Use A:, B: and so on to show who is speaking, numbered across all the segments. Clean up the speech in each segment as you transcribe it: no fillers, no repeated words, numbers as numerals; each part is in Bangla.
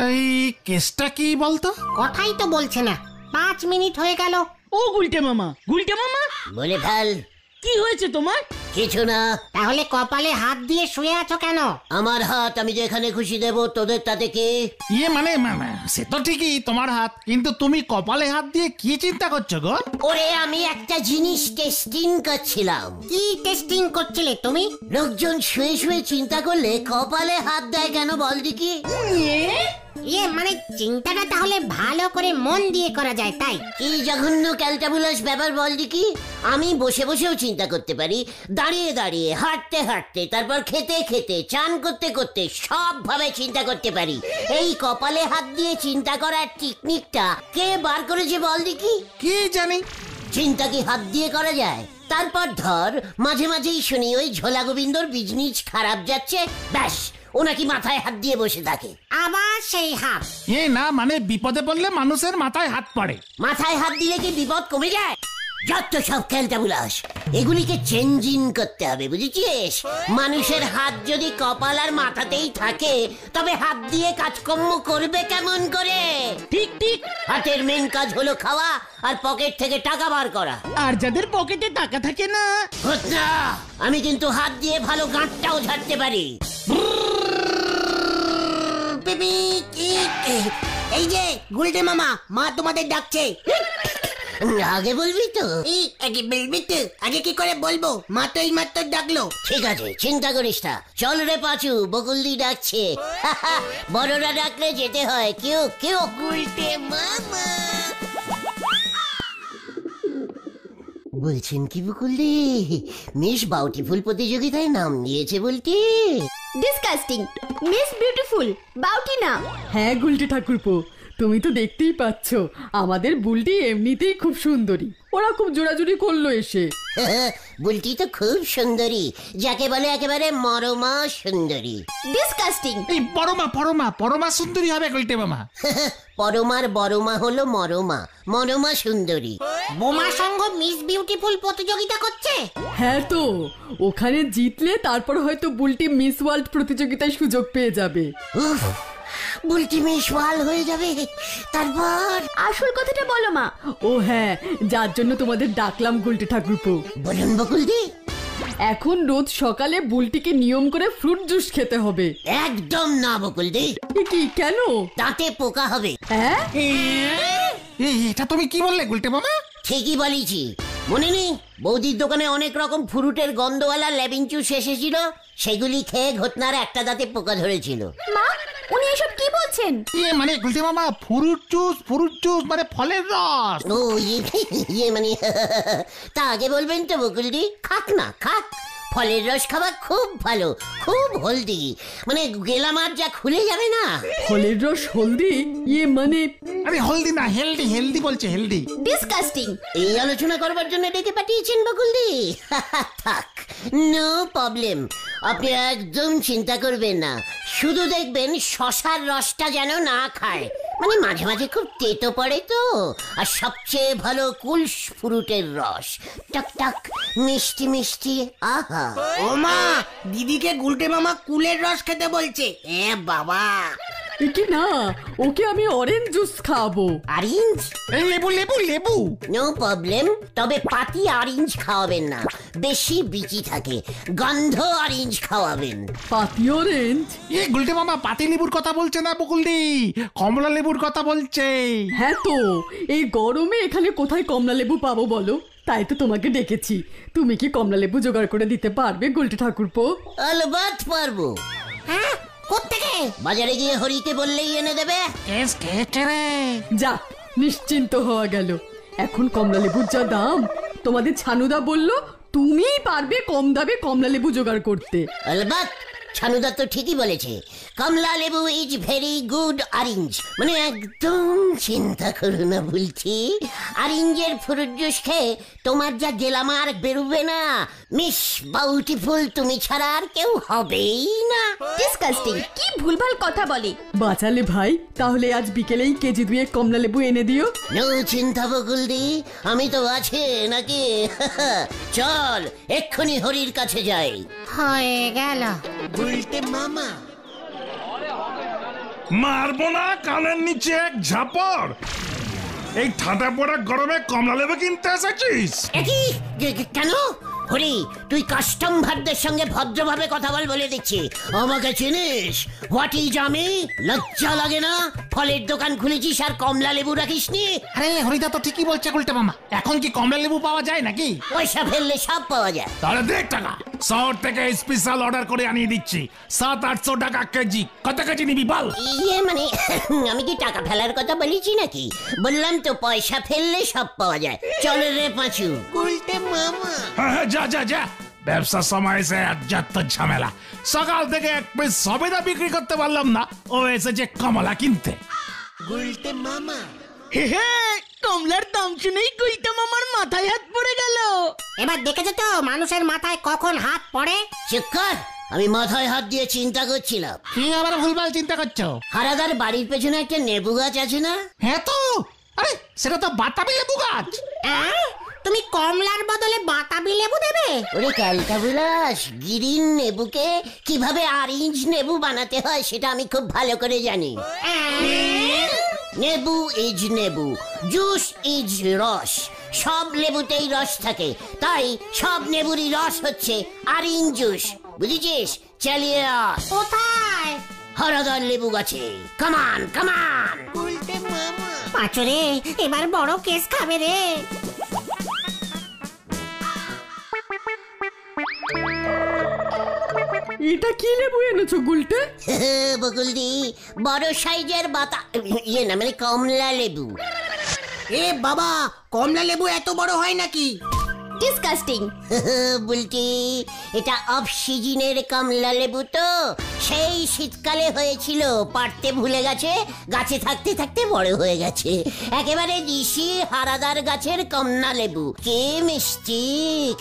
A: এই কেসটা কি বলতো?
B: কথাই তো বলছে না, 5 মিনিট হয়ে গেল।
C: ও গুলটে মামা, গুলটে মামা
D: বলে ফেল।
C: কি হয়েছে তোমার?
D: কিছু না।
B: তাহলে কপালে হাত দিয়ে শুয়ে আছো কেন?
D: আমার হাত আমি যেখানে খুশি দেব, তোদের তাতে কি?
A: মানে সে তো ঠিকই তোমার হাত, কিন্তু তুমি কপালে হাত দিয়ে কি চিন্তা করছো গো?
D: ওরে আমি একটা জিনিস টেস্টিং করছিলাম।
B: কি টেস্টিং করছিলে তুমি?
D: লোকজন শুয়ে শুয়ে চিন্তা করলে কপালে হাত দেয় কেন বল দেখি?
B: মানে চিন্তাটা তাহলে ভালো করে মন দিয়ে করা যায় তাই?
D: কি জঘন্য ক্যালটাবুলাস ব্যাপার বল দেখি। আমি বসে বসেও চিন্তা করতে পারি, দাঁড়িয়ে দাঁড়িয়ে, হাঁটতে হাঁটতে, তারপর খেতে খেতে, চান করতে করতে সব ভাবে চিন্তা করতে পারি। এই কপালে হাত দিয়ে চিন্তা করার টেকনিকটা কে বার করেছে বল দেখি?
A: কি জানি।
D: চিন্তা কি হাত দিয়ে করা যায়? তারপর ধর মাঝে মাঝেই শুনি ওই ঝোলা গোবিন্দর বিজনেস খারাপ যাচ্ছে, ব্যাস ও নাকি মাথায় হাত দিয়ে বসে থাকে।
B: আবার সেই হাত?
A: না মানে বিপদে পড়লে মানুষের মাথায় হাত পড়ে।
D: মাথায় হাত দিলে কি বিপদ কমে যায়? যত সব ক্যালটাবুলাস, এগুলিকে চেঞ্জিং করতে হবে বুঝেছিস? মানুষের হাত যদি কপাল আর মাথাতেই থাকে তবে হাত দিয়ে কাজকর্ম করবে কেমন করে?
C: ঠিক ঠিক।
D: হাতের মেন কাজ হলো খাওয়া আর পকেট থেকে টাকা বার করা।
C: আর যাদের পকেটে টাকা থাকে না,
D: ঘটনা, আমি কিন্তু হাত দিয়ে ভালো গাঁটটাও ঝাড়তে পারি।
B: এই যে গুলটে মামা, মা তোমাদের ডাকছে।
D: আগে বলবি তো?
B: আগে বলবি তো? আগে কি করে বলবো? মা তো এই মাত্র ডাকলো।
D: ঠিক আছে, চিন্তা করিস না। চল রে পাঁচু, বকুলদি ডাকছে। বড়রা ডাকলে যেতে হয়। কেউ কেউ গুলটে মামা বলছেন কি বকুলদি? মিস বাউটিফুল প্রতিযোগিতায় নাম দিয়েছে বলতে?
E: ডিসকাস্টিং। মিস বিউটিফুল বাউটি না।
F: হ্যাঁ গুলটে ঠাকুরপো, তুমি তো দেখতেই পাচ্ছ আমাদের বুলটি এমনিতেই খুব সুন্দরী। ওরা খুব জোড়াজুড়ি করলো এসে।
D: বুলটি তো খুব সুন্দরী, যাকে বলে একেবারে মরমা সুন্দরী।
E: ডিসকাস্টিং।
A: এই পরমা সুন্দরী হবে গুলটে মামা।
D: পরমার বড়মা হলো মরমা, মরমা সুন্দরী।
B: বোমা সংঘ মিস বিউটিফুল প্রতিযোগিতা করছে?
F: হ্যাঁ তো, ওখানে জিতলে তারপর হয়তো বুলটি মিস ওয়ার্ল্ড প্রতিযোগিতায় সুযোগ পেয়ে যাবে।
D: উফ, বুলটি মিস ওয়ার্ল্ড হয়ে যাবে। তারপর
E: আসল কথাটা বলো মা।
F: ও হ্যাঁ, যার জন্য তোমাদের ডাকলাম গুলটে ঠাকুরপো।
D: বলুন বকুলদি।
F: এখন রোজ সকালে বুলটিকে নিয়ম করে ফ্রুট জুস খেতে হবে।
D: একদম না বকুলদি।
F: কি কেন?
D: দাঁতে পোকা হবে।
F: হ্যাঁ,
A: এটা তুমি কি বললে গুলটে মামা?
D: ঠিকই বলেছি। মনে নেই বৌদির দোকানে অনেক রকম ফ্রুটের গন্ধওয়ালা লেবিন জুস এসেছিল? সেগুলি খেয়ে ঘটনার একটা দাঁতে পোকা ধরেছিল।
E: মা, উনি এসব কি বলছেন?
A: মানে গুলটে মামা ফ্রুট জুস মানে ফলের রস।
D: ও মানে তা আগে বলবেন তো বকুলদি। খাক না খাক, ফলের রস খাওয়া খুব ভালো, খুব হলদি। মানে গেলামার যা খুলে যাবে না।
F: ফলের রস হলদি? মানে
A: আরে হলদি না, হেলদি বলছে, হেলদি।
E: ডিসকাস্টিং।
D: এই আলোচনা করবার জন্য ডেকে পাঠিয়েছেন বকুলদি? থাক, নো প্রবলেম। আপনি একদম চিন্তা করবেন না, শুধু দেখবেন শশার রসটা যেন না খায়। মানে মাঝে মাঝে খুব তেতো পড়ে তো। আর সবচেয়ে ভালো কুলস ফ্রুটের রস, টক টক মিষ্টি মিষ্টি। আহা,
B: ও মা, দিদিকে গুলটে মামা কুলের রস খেতে বলছে। বাবা,
F: কি না, ওকে আমি অরেঞ্জ জুস খাওয়াবো।
D: অরেঞ্জ?
A: লেবু।
D: নো প্রবলেম, তবে পাতি অরেঞ্জ খাওয়াবেন না, বেশি বিচি থাকে। গন্ধ অরেঞ্জ খাওয়াবেন।
F: পাতি অরেঞ্জ?
A: গুলটে মামা পাতি লেবুর কথা বলছে না বকুলদি, কমলা লেবুর কথা বলছে।
F: হ্যাঁ তো, এই গরমে এখানে কোথায় কমলা লেবু পাবো বলো? তাই তো তোমাকে ডেকেছি। তুমি কি কমলা লেবু জোগাড় করে দিতে পারবে গুলটে ঠাকুরপো?
D: অলবাত পারবো।
B: হ্যাঁ, কোত্থেকে?
D: বাজারে গিয়ে হরিকে বললেই এনে দেবে।
F: যাক, নিশ্চিন্ত হওয়া গেল। এখন কমলা লেবুর যা দাম, তোমাদের ছানুদা বলল তুমিই পারবে কম দামে কমলা লেবু জোগাড় করতে।
D: অলবাত, ছানুদা তো ঠিকই বলেছে। কমলা লেবু ইজ ভেরি গুড অরেঞ্জ। মানে একদম চিন্তা করো না বলছি। অরেঞ্জের ফ্রুট জুস খেয়ে তোমার যা গেলামার বেরোবে না, মিস বিউটিফুল তুমি ছাড়া আর কেউ হবেই না।
E: ডিসকাস্টিং। কি ভুলভাল কথা বলে।
F: বাঁচালে ভাই, তাহলে আজ বিকেলেই কেজি 2 কমলা লেবু এনে দিও।
D: নো চিন্তা বকুলদি, আমি তো আছে নাকি। চল এক্ষুনি হরির কাছে যাই।
B: হয়ে গেল।
D: উল্টে মামা।
G: মারবো না কানের নিচে এক ঝাপড়। এই ঠাটা পড়া গরমে কমলা লেবু কিনতে এসেছিস?
D: একই কেন? হরি, তুই কাস্টম ভারদের সঙ্গে ভদ্রভাবে কথা বল বলে দিচ্ছি। আমাকে চিনিস? হোয়াট ইজ আমি? লজ্জা লাগে না? ফলের দোকান খুলেছিস আর কমলা লেবু রাখিস নি?
A: আরে হরিদা তো ঠিকই বলছে গুলটে মামা, এখন কি কমলা লেবু পাওয়া যায় নাকি?
D: পয়সা ফেললে সব পাওয়া যায়।
A: তাহলে দেখ টাকা, শহর থেকে স্পেশাল অর্ডার করে আনিয়ে দিচ্ছি, 700-800 টাকা কেজি। কত কেজি নিবি বল?
D: ইয়ে মানে আমি কি টাকা ফেলার কথা বলেছি নাকি? বললাম তো পয়সা ফেললে সব পাওয়া যায়। চল রে পাঁচু। উল্টে মামা।
A: হ্যাঁ, যা যা যা, ব্যবসার সময় এসে যত ঝামেলা। সকাল থেকে এক পিস সবেদা বিক্রি করতে পারলাম না, ও এসেছে কমলা কিনতে।
D: উল্টে মামা।
C: হে, কমলার দাম শুনেই গুলটে মামার মাথায় হাত পড়ে গেল।
B: এবার দেখেছো তো মানুষের মাথায় কখন হাত পড়ে?
D: চুপ কর, আমি মাথায় হাত দিয়ে চিন্তা করছিলাম।
A: কি আবার ভুলভাল চিন্তা করছো?
D: হারাদার বাড়ির পেছনে একটা নেবু গাছ আছে না?
A: হ্যাঁ তো, আরে সেটা তো বাতাবি লেবু গাছ।
B: তুমি কমলার বদলে বাতাবি লেবু দেবে?
D: ওরে ক্যালকাবুলাস, গ্রিন নেবুকে কিভাবে অরেঞ্জ নেবু বানাতে হয় সেটা আমি খুব ভালো করে জানি। নেবু ইজ নেবু, জুস ইজ রস। সব লেবুতেই রস থাকে, তাই সব নেবুরই রস হচ্ছে অরেঞ্জ জুস। বুঝেছিস? চালিয়ে আস।
B: কোথায়?
D: হারাদার লেবু গাছে। কামান কামান।
B: পাঁচরে এবার বড় কেস খাবে রে।
F: এটা কি লেবু এনেছো গুলটে?
D: বকুলদি, বড় সাইজের বাতা ইয়ে না মানে কমলা লেবু।
B: এ বাবা, কমলা লেবু এত বড় হয় নাকি?
E: ডিসকাস্টিং।
D: বলছি এটা অফ সিজনের কমলা লেবু তো, সেই শীতকালে হয়েছিল, পারতে ভুলে গেছে, গাছে থাকতে থাকতে বড় হয়ে গেছে। একেবারে দিশি হারাদার গাছের কমলা লেবু। কে মিষ্টি,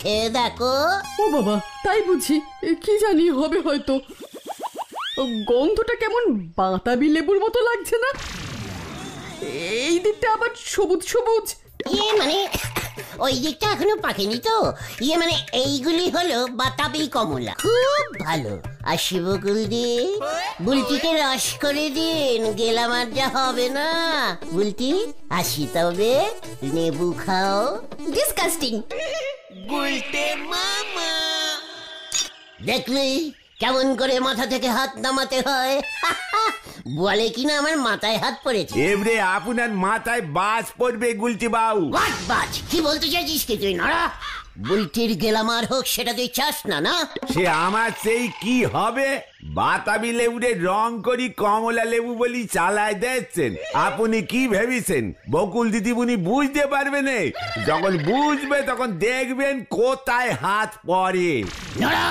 D: খেয়ে দেখো।
F: ও বাবা, তাই বুঝি? কি জানি হবে হয়তো। গন্ধটা কেমন বাতাবি লেবুর মতো লাগছে না? এই দিকটা আবার সবুজ সবুজ।
D: ইয়ে মানে ওই দিকটা এখনো পাকেনি তো। ইয়ে মানে এইগুলি হলো বাতাবি কমলা, খুব ভালো। আসি বকুলদি, বুলটিকে রস করে দিন, গেলাম আর যা হবে না। বুলটি আসি তবে, লেবু খাও।
E: ডিসকাস্টিং।
D: দেখলি কেমন করে মাথা থেকে হাত নামাতে হয়? বলে কিনা আমার মাথায় হাত পড়েছে।
H: এবারে আপনার মাথায় বাজ পড়বে গুলটি বাবু।
D: হোয়াট বাজ? কি বলতে চাইছিস কি তুই নড়া? বুলটির গেলামার হোক সেটা তুই চাস না? না
H: সে আমার সেই কি হবে? বাতাবি লেবুরে রং করি কমলা লেবু বলি চালায় দিচ্ছেন। আপনি কি ভেবেছেন বকুল দিদিমণি বুঝতে পারবে না? যখন বুঝবে তখন দেখবেন কোথায় হাত পড়ে।
D: নড়া,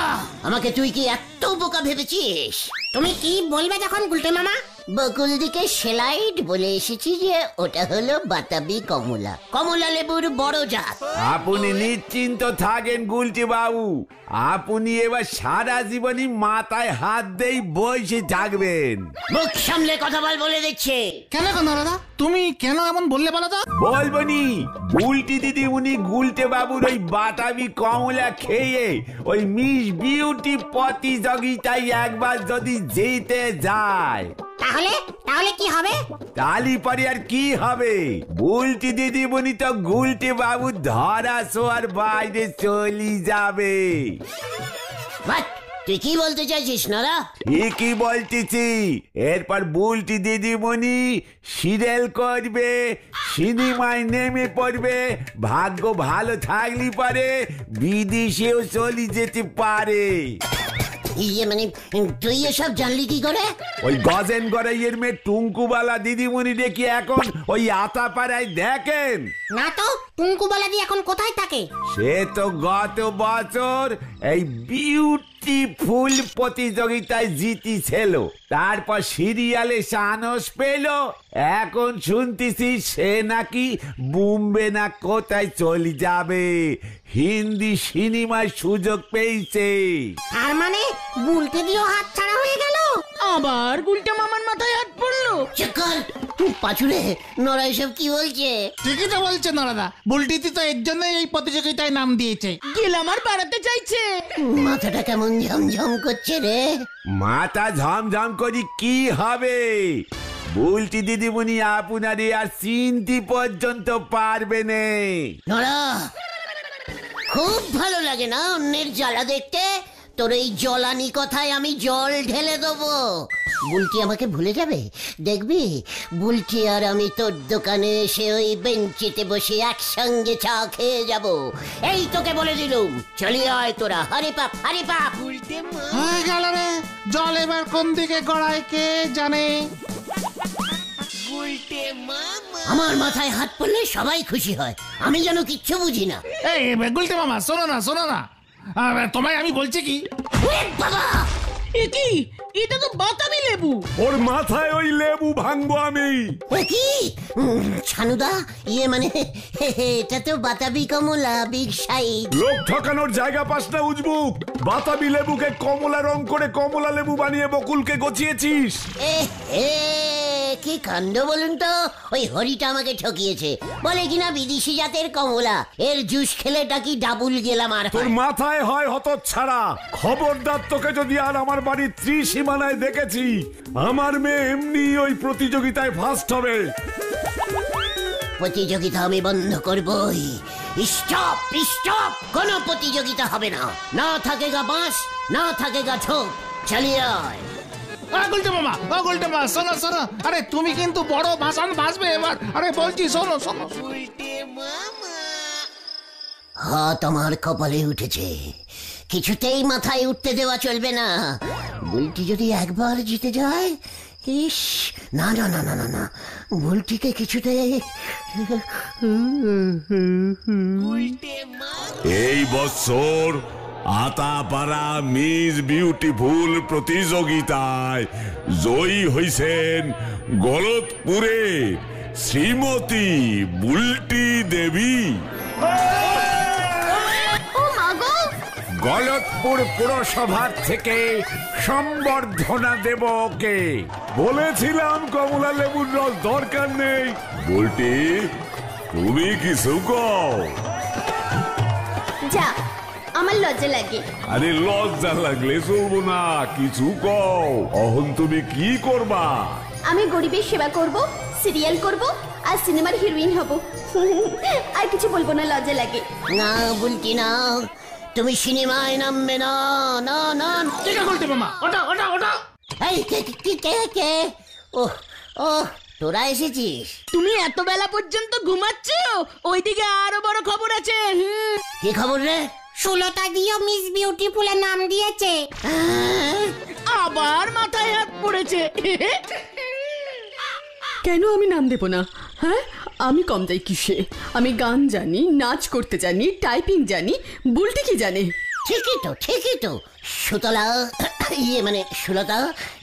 D: আমাকে তুই কি এত বোকা ভেবেছিস?
B: তুমি কি বলবে যখন গুলটে মামা?
D: বকুলদিকে সেলাইট বলে এসেছি যে ওটা হলো বাতাবি কমলা, কমলা লেবুর বড় জাত।
H: আপনি নিশ্চিন্ত থাকেন গুলটি বাবু, আপনি এবার সারা জীবনই মাথায় হাত দেই বসে থাকবেন।
D: মুখ সামলে কথা বল বলে দিচ্ছে।
A: কেন কেন দাদা, তুমি কেন এমন বললে বলো তো?
H: বলবনি, গুলটি দিদি উনি গুলটে বাবুর ওই বাতাবি কমলা খেয়ে ওই মিস বিউটি প্রতিযোগিতায় একবার যদি জিতে যায়
B: তাহলে কি হবে?
H: তালি পরে আর কি হবে? গুলটি দিদিমণি তো গুলটে বাবু ধরা শোয়ার বাইরে চলে যাবে।
D: তুই কি বলতে চাইছিস নরা?
H: ঠিকই বলতেছি। এরপর বুলটি দিদিমণি সিরিয়াল করবে, সিনেমায় নেমে পড়বে, ভাগ্য ভালো থাকলে পারে বিদেশেও চলে যেতে পারে।
D: ইয়ে মানে তুই এসব জানলি কি করে?
H: ওই গজেন গড়াইয়ের মেয়ে টুঙ্কুবালা দিদিমণি দেখি এখন ওই আতাপাড়ায় দেখেন
B: না তো। টুঙ্কুবালা দি এখন কোথায় থাকে?
H: সে তো গত বছর এই বিউটিফুল প্রতিযোগিতায় জিতেছিল, তারপর সিরিয়ালে সাহস পেল, এখন শুনতেছি সে নাকি বোম্বে না কোথায় চলে যাবে, হিন্দি সিনেমায় সুযোগ পেয়েছে।
B: তার মানে বুলটে দিও হাত ছাড়া হয়ে গেল।
C: আবার গুলটে মামার মাথায় হাত পড়লো।
D: চকর, পাচুরে নরা এসব কি বলছে?
A: ঠিকই তো বলছে নরাদা, বুলটিতি তো এর জন্যই এই প্রতিযোগিতায় নাম দিয়েছে।
C: গেলাম আর বাড়াতে চাইছে।
D: মাথাটা কেমন ঝমঝম করছে রে।
H: মাথা ঝমঝম করি কি হবে? বুলটি দিদিমণি আপনারে আর চিনতে পর্যন্ত পারবে নে।
D: নরা, খুব ভালো লাগে না অন্যের জ্বালা দেখতে? তোর এই জ্বলানি কথায় আমি জল ঢেলে দেবো। বুলটি আমাকে ভুলে যাবে, দেখবি। বুলটি আর আমি তোর দোকানে এসে ওই বেঞ্চিতে বসে একসঙ্গে চা খেয়ে যাব। এই তোকে বলে দিলুম, চলিয়ে আয় তোরা। হারি পাপ, হারি পাপ।
A: হয়ে গেল রে, জল এবার কোন দিকে গড়ায় কে জানে।
D: আমার মাথায় হাত পড়লে সবাই খুশি হয়, আমি যেন কিচ্ছু বুঝি না।
A: এই গুলটে মামা, শোনো না শোনো না, তোমায় আমি বলছি কি।
D: বাবা,
C: এ কি? এটা তো বাতাবি লেবু।
H: ওর মাথায় ওই লেবু ভাঙবো আমি।
D: কি ছানুদা, ইয়ে মানে এটা তো বাতাবি কমলা, বিগ সাইজ।
H: লোক ঠকানোর জায়গা পাস না উজবুক। বাতাবি লেবুকে কমলা রং করে কমলা লেবু বানিয়ে বকুলকে গচিয়েছিস।
D: কি কাণ্ড বলুন তো। ওই হরিটা আমাকে ঠকিয়েছে, বলে কিনা বিদেশি জাতের কমলা, এর জুস খেলেটা কি ডাবুল গেলাম। আর
H: তোর মাথায় হয় হতচ্ছাড়া। খবরদার, তোকে যদি আর আমার বাড়ির ত্রিসীমানায় দেখেছি, আমার মেয়ে এমনি ওই প্রতিযোগিতায় ফার্স্ট হবে।
D: প্রতিযোগিতা আমি বন্ধ করবই। স্টপ স্টপ, কোনো প্রতিযোগিতা হবে না। না থাকেগা বাঁশ, না থাকেগা ঝোপ। চালিয়ে আয়।
A: গুলটে মামা, ও গুলটে মামা, শোনো শোনো, আরে তুমি কিন্তু বড় ভাষণ ভাসবে এবার। আরে বলছি শোনো শোনো।
D: হাত আমার কপালে উঠেছে, কিছুতেই মাথায় উঠতে দেওয়া চলবে না। বুলটি যদি একবার জিতে যায়, ইস, না না না না না না, বুলটিকে কিছুতে।
H: এই বছর আতাপাড়া মিস বিউটিফুল প্রতিযোগিতায় জয়ী হইছেন গলতপুরে শ্রীমতী বুলটি দেবী। গলতপুর পুরসভার থেকে সম্বর্ধনা দেব ওকে। বলেছিলাম কমলা লেবুর রস দরকার নেই। বুলটি, তুমি কিছু কও।
E: যা, আমার লজ্জা লাগে।
H: আরে লজ্জা লাগলে চলবো না, কিছু কও। অহন তুমি কি করবা?
E: আমি গরিবের সেবা করব, সিরিয়াল করব, আর সিনেমার হিরোইন হব। আর কিছু বলবো না, লজ্জা লাগে।
D: না বুলটি না, তুমি সিনেমায় নামবে না। না না,
A: ঠিক আছে গুলটে মামা, ওটা ওটা ওটা।
D: এই কে? ও ও, তোরা এসেছিস?
C: তুমি এত বেলা পর্যন্ত ঘুমাচ্ছ? ওইদিকে আরো বড় খবর আছে।
D: কি খবর রে?
B: সুলতা দিও মিস বিউটিফুলের নাম দিয়েছে।
C: আবার মাথায় হাত পড়েছে।
F: কেন আমি নাম দেব না? হ্যাঁ, আমি কম যাই কিসে? আমি গান জানি, নাচ করতে জানি, টাইপিং জানি, বুলটি কি জানে?
D: ঠিকই তো সুতলা, ইয়ে মানে সুলতা,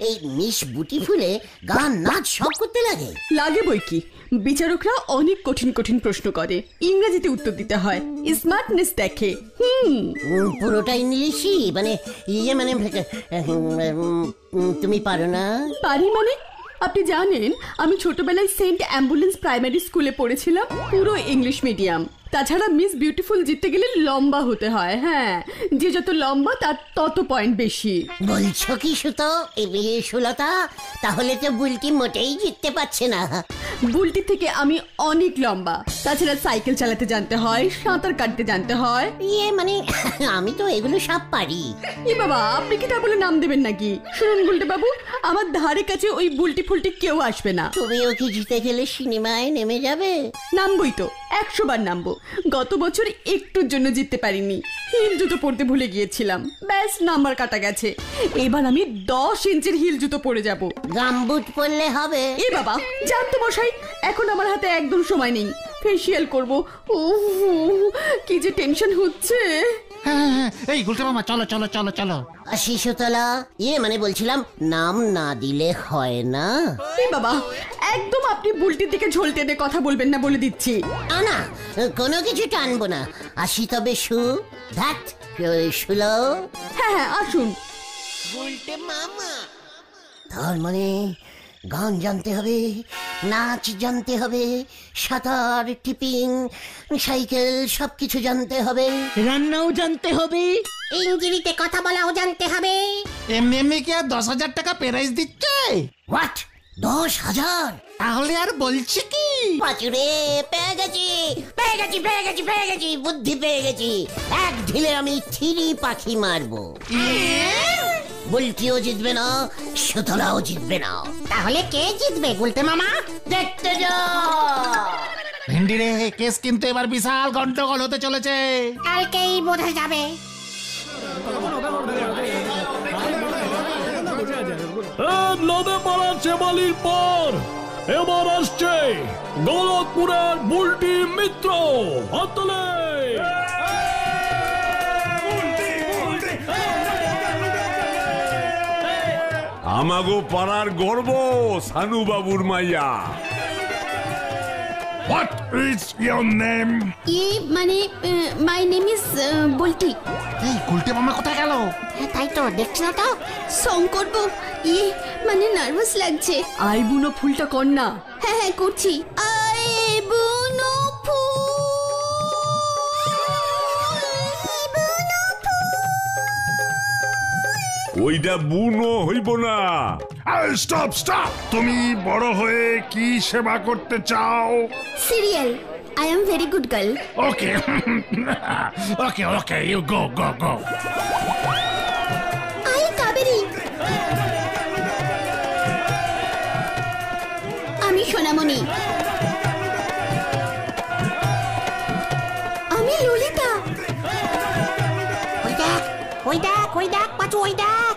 D: এই মিস বিউটিফুলে গান নাচ সব করতে লাগে।
F: লাগে বই কি, বিচারকরা অনেক কঠিন কঠিন প্রশ্ন করে, ইংরেজিতে উত্তর দিতে হয়, স্মার্টনেস দেখে।
D: পুরোটা ইংলিশই মানে, ইয়ে মানে তুমি পারো না?
F: পারি মানে? আপনি জানেন আমি ছোটবেলায় সেন্ট অ্যাম্বুলেন্স প্রাইমারি স্কুলে পড়েছিলাম, পুরো ইংলিশ মিডিয়াম। তাছাড়া মিস বিউটিফুল জিততে গেলে লম্বা হতে হয়। হ্যাঁ, যে যত লম্বা তার তত পয়েন্ট বেশি।
D: বলছো কি সুতো? সুলতা, তাহলে তো বুলটি মোটেই জিততে পারছে না।
F: বুলটি থেকে আমি অনেক লম্বা। তাছাড়া সাইকেল চালাতে জানতে হয়, সাঁতার কাটতে জানতে হয়।
D: ইয়ে মানে আমি তো এগুলো সব পারি।
F: এ বাবা, আপনি কি তা বলে নাম দেবেন নাকি? শুনুন গুলটে বাবু, আমার ধারে কাছে ওই বুলটি ফুলটি কেউ আসবে না।
D: তুমিও কি জিতে গেলে সিনেমায় নেমে যাবে?
F: নামবই তো, 100 বার নামবো। গত বছর একটুর জন্য জিততে পারিনি, হিল জুতো পরতে ভুলে গিয়েছিলাম, ব্যাস নাম্বার কাটা গেছে। এবার আমি 10 ইঞ্চির হিল জুতো পরে যাব।
D: গামবুট পরলে হবে?
F: এ বাবা, জানতো মশাই, এখন আমার হাতে একদম সময় নেই। ফেসিয়াল করব, কি যে টেনশন হচ্ছে।
A: হ্যাঁ, এই গুলটে মামা, চলো চলো চলো চলো।
D: শিশুতলা, ইয়ে মানে বলছিলাম, নাম না দিলে হয় না?
F: এ বাবা, একদম আপনি বুলটির দিকে ঝোল টেনে কথা বলবেন না বলে দিচ্ছি।
D: না, কোনো কিছু টানবো না। আসি তবে শুলো।
F: হ্যাঁ, আসুন।
D: তার মানে গান জানতে হবে, নাচ জানতে হবে, সাঁতার, টিপিং, সাইকেল সবকিছু জানতে হবে।
C: রান্নাও জানতে হবে।
B: ইংরেজিতে কথা বলাও জানতে হবে।
A: এমনি এমনি কি আর 10,000 টাকা প্রাইজ দিচ্ছে?
D: হোয়াট? 10,000?
A: তাহলে আর বলছি কি?
D: পাচুরে পেয়ে গেছি, পেয়ে গেছি, পেয়ে গেছি, পেয়ে গেছি, বুদ্ধি পেয়ে গেছি। এক ঢিলে আমি 3 পাখি মারবো। বুলটিও জিতবে না, সুতলাও জিতবে না।
B: তাহলে কে জিতবে গুলতে মামা?
D: দেখতে যা।
A: ভেন্ডি রে, কেস কিন্তু এবার বিশাল গন্ডগোল হতে চলেছে।
B: কালকেই বোঝা যাবে।
I: নদে পাড়া চেমালির পর এবার আসছে গলতপুরের বুলটি মিত্র। হাতলে
H: আমাগো পাড়ার গর্ব সানু বাবুর মাইয়া।
G: What is your name?
E: মানে মাই নেম ইজ বল্টি।
A: এই গুলটে মামা কোথায় গেল?
B: তাই তো দেখছি না তো।
E: সং করবো, মানে নার্ভাস লাগছে।
F: আই বুনো ফুলটা কর না।
E: হ্যাঁ হ্যাঁ করছি। আই বুনো
H: ওইটা বুনো হইব না।
G: স্টপ স্টপ, তুমি বড় হয়ে কি সেবা করতে চাও?
E: Serial. I am very good girl.
G: Okay
A: okay okay, you go go go.
E: I Kaveri. আমি সোনামণি। আমি ললিতা।
B: ওই দেখ, ওই দেখ, ওই দেখ পাচু, ওই দেখ।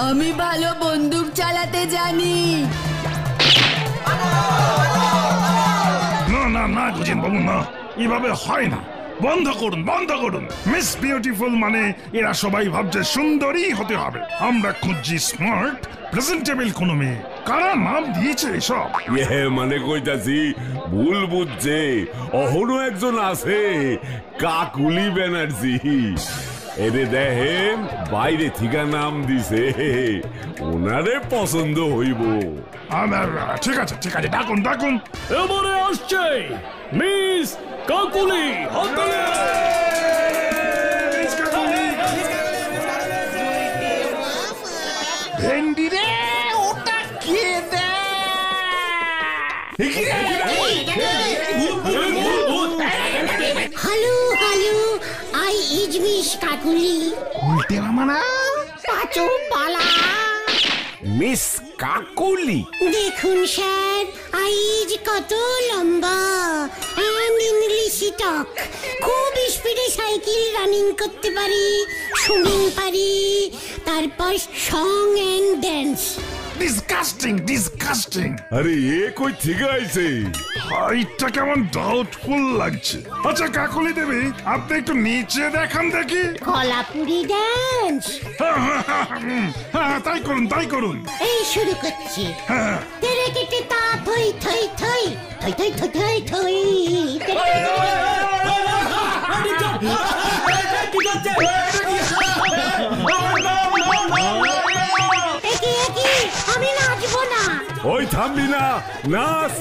F: আমি ভালো বন্দুক চালাতে জানি।
G: না না না গুজেন বাবু, না, এভাবে হয় না। বন্ধ করুন, বন্ধ করুন। মিস বিউটিফুল মানে এরা সবাই ভাবছে সুন্দরী হতে হবে। আমরা খুঁজছি স্মার্ট, প্রেজেন্টেবল কোনো মেয়ে। কারা নাম দিয়েছে এসব?
H: মানে কইতাছি ভুল বুঝছে। অহনো একজন আছে, কাকুলি ব্যানার্জি। এরে দেখেন বাইরে থেকে নাম দিছে, ওনারে পছন্দ হইব।
G: ঠিক আছে ঠিক আছে, ডাকুন ডাকুন।
I: এবারে আসছে মিস কাকুলি। হাতলে
A: ভেন্ডি রে, ওটা কে দে?
D: Hello hello, I is miss Kakuli.
A: গুলটে মামা না?
B: পাচু পালা।
H: মিস কাকুলি?
D: দেখুন স্যার, আইজ কত লম্বা, অ্যান্ড ইংলিশি টক। খুব স্পিডে সাইকেল রানিং করতে পারি, সুইমিং পারি, তারপর song and dance.
G: Disgusting disgusting.
H: আরে এ কই ঠিক আছে?
G: হাইটটা কেমন ডাউটফুল লাগছে। আচ্ছা কাকুলি দেবী, আপনি একটু নিচে দেখান দেখি।
D: কলাপুরি ড্যান্স।
G: হ্যাঁ তাই করুন তাই করুন।
D: এই শুরু করছি।
G: হ্যাঁ
D: তেরে কেটে তা থই থই থই থই থই থই থই থই। আমি নাচবো না।
H: ওই থামবি না, নাচ।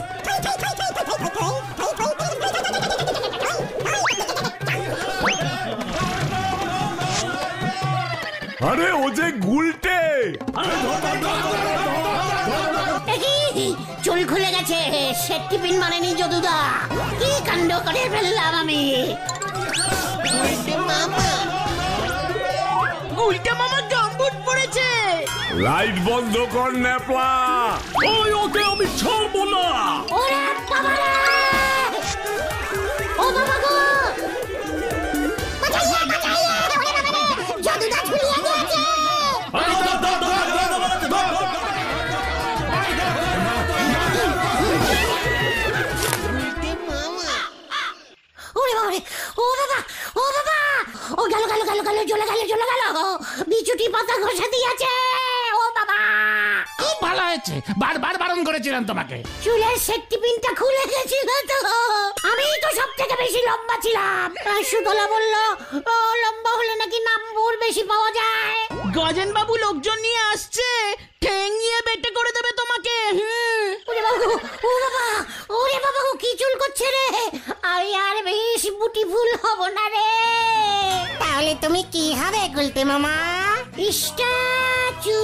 H: আরে ও যে গুলটে।
D: চুল খুলে গেছে, সেটটি পিন মানেনি যদুদা। কি কাণ্ড করে ফেললাম আমি।
C: উল্টা মামা গম্বুট পড়েছে।
H: লাইট বন্ধ কর নেপলা।
I: ওই ওকে আমি ছাড়বো না।
D: ওরে বাবা রে! ও বাবা গো! বাঁচাইয়ে, বাঁচাইয়ে! ওরে বাবা রে! যদুদা ঝুলিয়ে দিয়েছে! ওরে বাবা রে! ও বাবা! ও বাবা! ও গেল গেল গেল গেল, জ্বলে গেল জ্বলে গেল। বিচুটি পাতা ঘষে দিয়েছে। ও বাবা!
A: খুব ভালো হয়েছে, বারবার বারণ করেছিলাম তোমাকে।
D: চুলের সেটটি পিনটা খুলে গেছিল তো। আমি তো সব থেকে বেশি লম্বা ছিলাম। সুতলা বলল, লম্বা হলে নাকি নাম্বর বেশি পাওয়া যায়।
C: গজেন বাবু লোকজন নিয়ে আসছে, ঠেঙিয়ে বেটে করে দেবে তোমাকে।
D: ওরে বাবা, ও বাবা, ওরে বাবা, ও কি চুল করছে রে? আমি আর বেশ বিউটিফুল হব না রে।
B: তাহলে তুমি কি হবে গুলতে মামা?
D: স্ট্যাচু।